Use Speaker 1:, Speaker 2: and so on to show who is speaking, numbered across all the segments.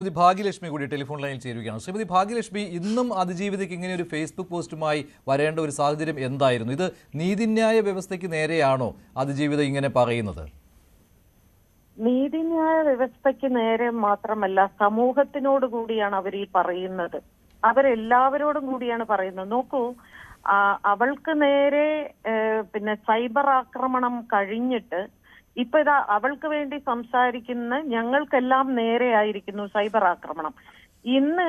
Speaker 1: ശ്രീമതി ഭാഗ്യലക്ഷ്മി കൂടി ടെലിഫോൺ ലൈനിൽ ചേരുകയാണ്. ശ്രീമതി ഭാഗ്യലക്ഷ്മി, ഇന്നും അതിജീവിതയ്ക്ക് ഇങ്ങനെ ഒരു ഫേസ്ബുക്ക് പോസ്റ്റുമായി വരേണ്ട ഒരു സാഹചര്യം എന്തായിരുന്നു? ഇത് നീതിന്യായ വ്യവസ്ഥയ്ക്ക് നേരെയാണോ അതിജീവിത ഇങ്ങനെ പറയുന്നത്?
Speaker 2: നീതിന്യായ വ്യവസ്ഥയ്ക്ക് നേരെ മാത്രമല്ല, സമൂഹത്തിനോട് കൂടിയാണ് അവർ ഈ പറയുന്നത്. അവരെല്ലാവരോടും കൂടിയാണ് പറയുന്നത്. നോക്കൂ, അവൾക്ക് നേരെ സൈബർ ആക്രമണം കഴിഞ്ഞിട്ട് ഇപ്പൊ ഇതാ അവൾക്ക് വേണ്ടി സംസാരിക്കുന്ന ഞങ്ങൾക്കെല്ലാം നേരെയായിരിക്കുന്നു സൈബർ ആക്രമണം. ഇന്ന്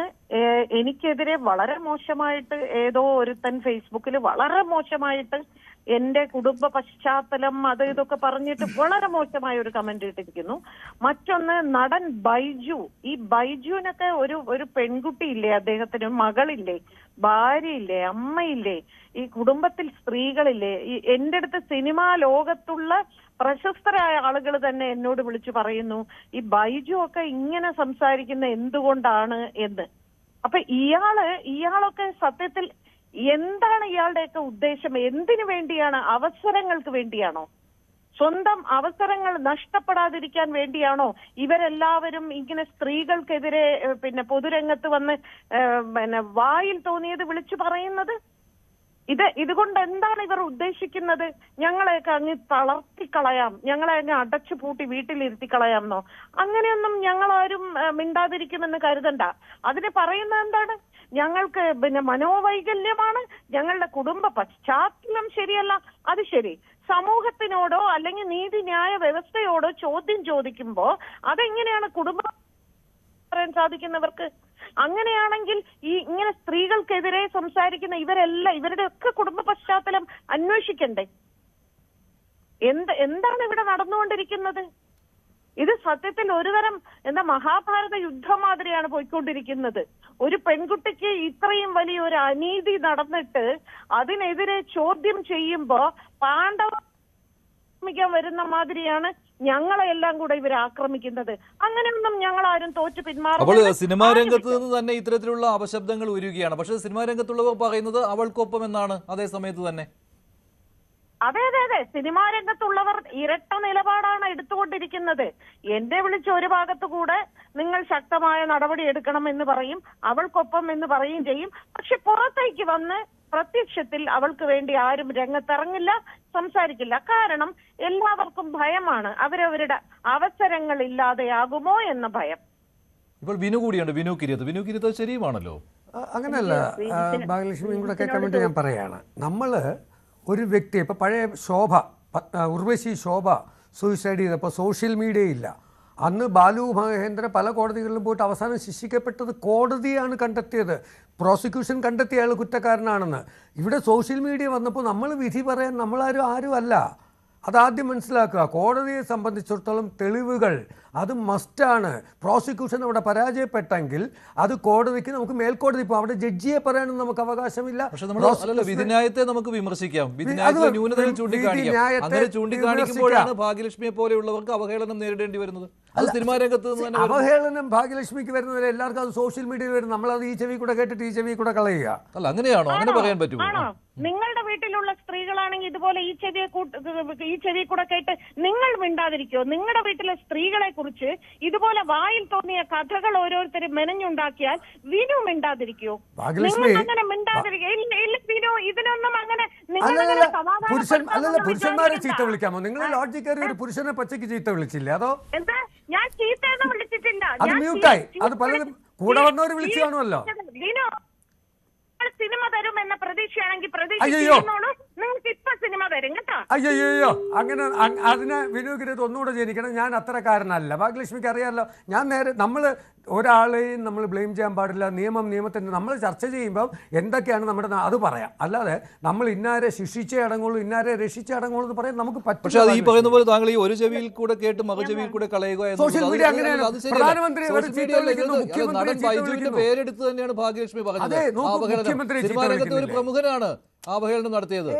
Speaker 2: എനിക്കെതിരെ വളരെ മോശമായിട്ട് ഏതോ ഒരുത്തൻ ഫേസ്ബുക്കിൽ വളരെ മോശമായിട്ട് എന്റെ കുടുംബ പശ്ചാത്തലം അത് ഇതൊക്കെ പറഞ്ഞിട്ട് വളരെ മോശമായ ഒരു കമന്റ് ഇട്ടിരിക്കുന്നു. മറ്റൊന്ന്, നടൻ ബൈജു, ഈ ബൈജുവിനൊക്കെ ഒരു പെൺകുട്ടിയില്ലേ, അദ്ദേഹത്തിന് മകളില്ലേ, ഭാര്യയില്ലേ, അമ്മയില്ലേ, ഈ കുടുംബത്തിൽ സ്ത്രീകളില്ലേ? ഈ എന്റെ അടുത്ത് സിനിമാ ലോകത്തുള്ള പ്രശസ്തരായ ആളുകൾ തന്നെ എന്നോട് വിളിച്ചു പറയുന്നു ഈ ബൈജു ഒക്കെ ഇങ്ങനെ സംസാരിക്കുന്ന എന്തുകൊണ്ടാണ് എന്ന്. അപ്പൊ ഇയാളൊക്കെ സത്യത്തിൽ എന്താണ് ഇയാളുടെയൊക്കെ ഉദ്ദേശം? എന്തിനു വേണ്ടിയാണ്? അവസരങ്ങൾക്ക് വേണ്ടിയാണോ? സ്വന്തം അവസരങ്ങൾ നഷ്ടപ്പെടാതിരിക്കാൻ വേണ്ടിയാണോ ഇവരെല്ലാവരും ഇങ്ങനെ സ്ത്രീകൾക്കെതിരെ പൊതുരംഗത്ത് വന്ന് വായിൽ തോന്നിയത് വിളിച്ചു പറയുന്നത്? ഇതുകൊണ്ട് എന്താണ് ഇവർ ഉദ്ദേശിക്കുന്നത്? ഞങ്ങളെയൊക്കെ അങ്ങ് തളർത്തിക്കളയാം, ഞങ്ങളെ അങ്ങ് അടച്ചു പൂട്ടി വീട്ടിലിരുത്തി കളയാമെന്നോ? അങ്ങനെയൊന്നും ഞങ്ങളാരും മിണ്ടാതിരിക്കുമെന്ന് കരുതണ്ട. അതിന് പറയുന്നത് എന്താണ്? ഞങ്ങൾക്ക് മനോവൈകല്യമാണ്, ഞങ്ങളുടെ കുടുംബ പശ്ചാത്തലം ശരിയല്ല. അത് ശരി, സമൂഹത്തിനോടോ അല്ലെങ്കിൽ നീതിന്യായ വ്യവസ്ഥയോടോ ചോദ്യം ചോദിക്കുമ്പോ അതെങ്ങനെയാണ് കുടുംബം പറയാൻ സാധിക്കുന്നവർക്ക്? അങ്ങനെയാണെങ്കിൽ ഈ ഇങ്ങനെ സ്ത്രീകൾക്കെതിരെ സംസാരിക്കുന്ന ഇവരുടെ ഒക്കെ കുടുംബ പശ്ചാത്തലം അന്വേഷിക്കണ്ടേ? എന്താണ് ഇവിടെ നടന്നുകൊണ്ടിരിക്കുന്നത്? ഇത് സത്യത്തിൽ ഒരുതരം മഹാഭാരത യുദ്ധം മാതിരിയാണ് പോയിക്കൊണ്ടിരിക്കുന്നത്. ഒരു പെൺകുട്ടിക്ക് ഇത്രയും വലിയൊരു അനീതി നടന്നിട്ട് അതിനെതിരെ ചോദ്യം ചെയ്യുമ്പോ പാണ്ഡവ വരുന്ന മാതിരിയാണ് ഞങ്ങളെല്ലാം കൂടെ ഇവർ ആക്രമിക്കുന്നത്. അങ്ങനെയൊന്നും ഞങ്ങൾ ആരും തോറ്റു പിന്മാറും.
Speaker 1: അപ്പോൾ സിനിമാ രംഗത്ത് നിന്ന് തന്നെ ഇത്തരത്തിലുള്ള അപശബ്ദങ്ങൾ ഉയരുകയാണ്. പക്ഷെ സിനിമാ രംഗത്തുള്ളവർ പറയുന്നത് അവൾക്കൊപ്പം എന്നാണ്. അതേ സമയത്ത് തന്നെ
Speaker 2: അതെ, സിനിമാ രംഗത്തുള്ളവർ ഇരട്ട നിലപാടാണ് എടുത്തുകൊണ്ടിരിക്കുന്നത്. എന്റെ വിളിച്ച് ഒരു ഭാഗത്തു കൂടെ നിങ്ങൾ ശക്തമായ നടപടി എടുക്കണം എന്ന് പറയും, അവൾക്കൊപ്പം എന്ന് പറയുകയും ചെയ്യും. പക്ഷെ പുറത്തേക്ക് വന്ന് പ്രത്യക്ഷത്തിൽ അവൾക്ക് വേണ്ടി ആരും രംഗത്തിറങ്ങില്ല, സംസാരിക്കില്ല. കാരണം എല്ലാവർക്കും ഭയമാണ്, അവരവരുടെ അവസരങ്ങൾ ഇല്ലാതെയാകുമോ എന്ന ഭയം.
Speaker 1: ഇപ്പോൾ വിനു കൂടിയുണ്ട്, വിനു കിരീത് ശരിയുമാണല്ലോ.
Speaker 3: അങ്ങനെയല്ല ഭാഗ്യലക്ഷ്മിയും കൂടെ കേൾക്കാൻ വേണ്ടി ഞാൻ പറയാണ്. നമ്മള് ഒരു വ്യക്തി ഇപ്പോൾ പഴയ ഉർവശി ശോഭ സൂയിസൈഡ് ചെയ്തപ്പോൾ സോഷ്യൽ മീഡിയ ഇല്ല. അന്ന് ബാലു മഹേന്ദ്ര പല കോടതികളിലും പോയിട്ട് അവസാനം ശിക്ഷിക്കപ്പെട്ടത് കോടതിയാണ് കണ്ടെത്തിയത്. പ്രോസിക്യൂഷൻ കണ്ടെത്തിയ ആൾ കുറ്റക്കാരനാണെന്ന്. ഇവിടെ സോഷ്യൽ മീഡിയ വന്നപ്പോൾ നമ്മൾ വിധി പറയാൻ ആരും അല്ല. അതാദ്യം മനസ്സിലാക്കുക. കോടതിയെ സംബന്ധിച്ചിടത്തോളം തെളിവുകൾ അത് മസ്റ്റാണ്. പ്രോസിക്യൂഷൻ അവിടെ പരാജയപ്പെട്ടെങ്കിൽ അത് കോടതിക്ക് നമുക്ക് മേൽക്കോടതി ഇപ്പോൾ അവിടെ ജഡ്ജിയെ പറയാനും നമുക്ക് അവകാശമില്ല.
Speaker 1: വിധിന്യായത്തെ നമുക്ക് വിമർശിക്കാം, വിധിന്യായത്തെ ന്യൂനതകൾ ചൂണ്ടിക്കാണിക്കാം. അങ്ങനെ ചൂണ്ടിക്കാണിക്കുമ്പോഴാണ് ഭാഗ്യലക്ഷ്മിയെ പോലെയുള്ളവർക്ക് അവഹേളനം നേരിടേണ്ടി വരുന്നത്. അത് സിനിമാ രംഗത്ത്
Speaker 3: അവഹേളനം ഭാഗ്യലക്ഷ്മിക്ക് വരുന്നവരെ എല്ലാവർക്കും അത് സോഷ്യൽ മീഡിയയിൽ വരും. നമ്മളത് ഈ ചെവി കൂടെ കേട്ടിട്ട് ഈ ചെവി കൂടെ കളയുക.
Speaker 1: അല്ല, അങ്ങനെയാണോ? അങ്ങനെ പറയാൻ പറ്റുമോ?
Speaker 2: നിങ്ങളുടെ വീട്ടിലുള്ള സ്ത്രീകളാണെങ്കിൽ ഇതുപോലെ ഈ ചെവി കൂടെ കേട്ട് നിങ്ങൾ മിണ്ടാതിരിക്കോ? നിങ്ങളുടെ വീട്ടിലെ സ്ത്രീകളെ കുറിച്ച് ഇതുപോലെ വായിൽ തോന്നിയ കഥകൾ ഓരോരുത്തരും മെനഞ്ഞുണ്ടാക്കിയാൽ വിനു മിണ്ടാതിരിക്കോ? നിങ്ങൾ അങ്ങനെ മിണ്ടാതിരിക്കുക. വിനു, ഇതിനൊന്നും അങ്ങനെ
Speaker 3: പുരുഷന്മാരെ ചീത്ത വിളിക്കാമോ? നിങ്ങൾ ലോഡ്ജിൽ കയറി ഒരു പുരുഷനെ പച്ചയ്ക്ക് ചീത്ത വിളിച്ചില്ലേ? അതോ
Speaker 2: എന്താ? ഞാൻ ചീത്തയെന്ന് വിളിച്ചിട്ടില്ല.
Speaker 3: അത് മ്യൂട്ടായി. അത് പലരും കൂടെ വന്നവര് വിളിച്ചു കാണുമല്ലോ.
Speaker 2: വിനു, സിനിമ തരും എന്ന പ്രതീക്ഷയാണെങ്കിൽ നിങ്ങൾക്ക് ഇപ്പൊ സിനിമ തരും കേട്ടോ.
Speaker 3: അയ്യോ, അങ്ങനെ അതിനെ വിനൂകിരത് ഒന്നുകൂടെ ജനിക്കണം. ഞാൻ അത്രക്കാരനല്ല. ഭാഗ്യലക്ഷ്മിക്ക് അറിയാമല്ലോ. നമ്മൾ ഒരാളെയും നമ്മൾ ബ്ലെയിം ചെയ്യാൻ പാടില്ല. നിയമത്തിന് നമ്മൾ ചർച്ച ചെയ്യുമ്പോൾ എന്തൊക്കെയാണ് നമ്മുടെ അത് പറയാം. അല്ലാതെ നമ്മൾ ഇന്നാരെ ശിക്ഷിച്ചേ അടങ്ങുള്ളൂ, ഇന്നാരെ രക്ഷിച്ചേ അടങ്ങുള്ളൂ എന്ന് പറയാൻ നമുക്ക് പറ്റും.
Speaker 1: പക്ഷേ അത് ഈ പറയുന്ന പോലെ താങ്കൾ ഈ ഒരു ചെവിയിൽ കൂടെ കേട്ട് മറുചെവിയിൽ കൂടെ കളയുക.
Speaker 3: സോഷ്യൽ മീഡിയ അങ്ങനെയാണ്. പ്രധാനമന്ത്രി
Speaker 1: പേരെടുത്ത് തന്നെയാണ് ഭാഗ്യലക്ഷ്മി പറഞ്ഞത്. സിനിമാ രംഗത്തെ ഒരു പ്രമുഖനാണ് അവഹേളനം നടത്തിയത്.